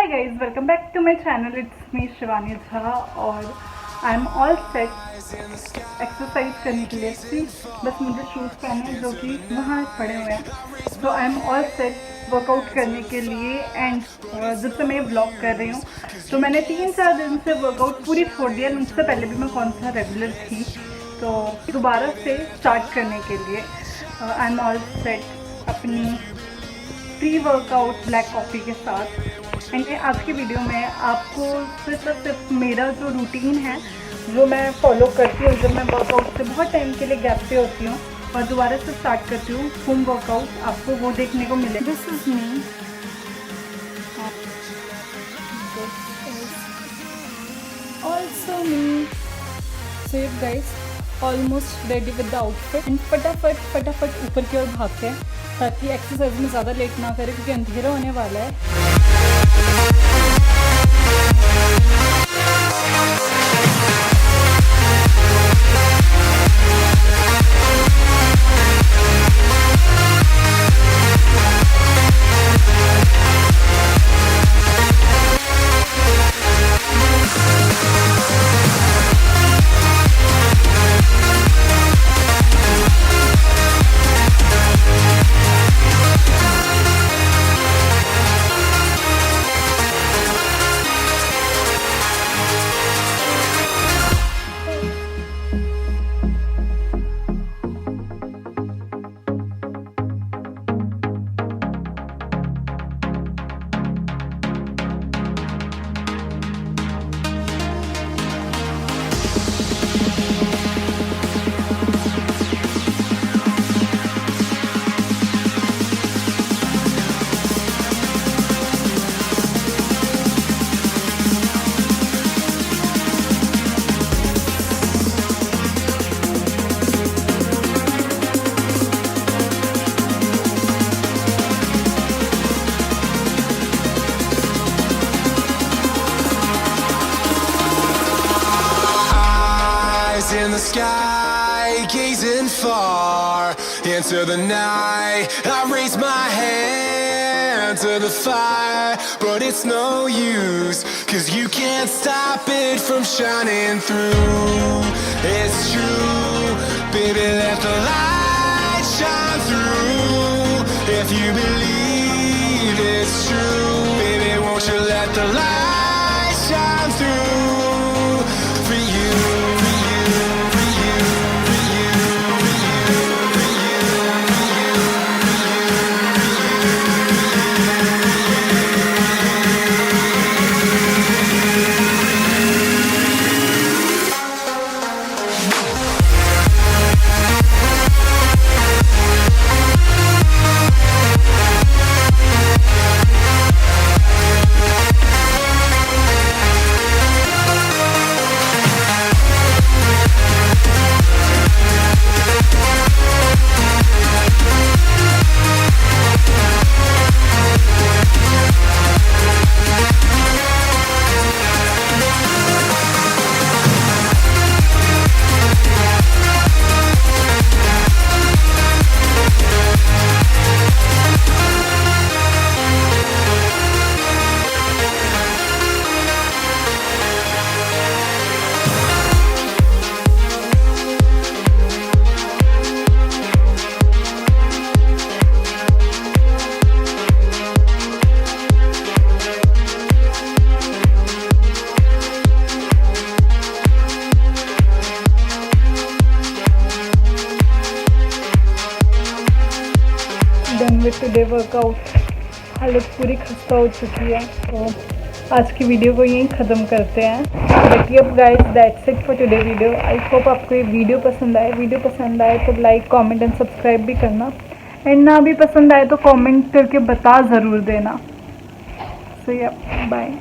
Hi guys, welcome back to my channel. It's me Shivani Jha और I am all set exercise करने के लिए। बस मुझे शूज़ पहने जो कि वहाँ पड़े हुए हैं। तो आई एम ऑल सेट वर्कआउट करने के लिए। एंड जब से मैं ये ब्लॉग कर रही हूँ तो मैंने 3-4 दिन से वर्कआउट पूरी छोड़ दिया। उससे पहले भी मैं कौन सा रेगुलर थी, तो दोबारा से स्टार्ट करने के लिए आई एम ऑल सेट अपनी प्री वर्कआउट ब्लैक कॉफ़ी के साथ। एंड आज की वीडियो में आपको सिर्फ मेरा जो रूटीन है जो मैं फॉलो करती हूँ जब मैं वर्कआउट से बहुत टाइम के लिए गैप पे होती हूँ और दोबारा से स्टार्ट करती हूँ होम वर्कआउट, आपको वो देखने को मिले। This is me, also me. So you guys almost ready with the outfit and फटाफट ऊपर की ओर भागते हैं ताकि एक्सरसाइज में ज़्यादा लेट ना करें क्योंकि अंधेरा होने वाला है। In the sky, gazing far into the night, I raise my hand to the fire, but it's no use, 'cause you can't stop it from shining through. It's true, baby, let the light shine through. If you believe it's true, baby, won't you let the light shine through for you. Done with today workout. हालत पूरी खस्ता हो चुकी है, तो आज की video को यहीं ख़त्म करते हैं। देखिए अब guys, that's it for today video. I hope आपको ये वीडियो पसंद आए। वीडियो पसंद आए तो लाइक, कमेंट एंड सब्सक्राइब भी करना। एंड ना भी पसंद आए तो कमेंट करके बता ज़रूर देना। सो या बाय।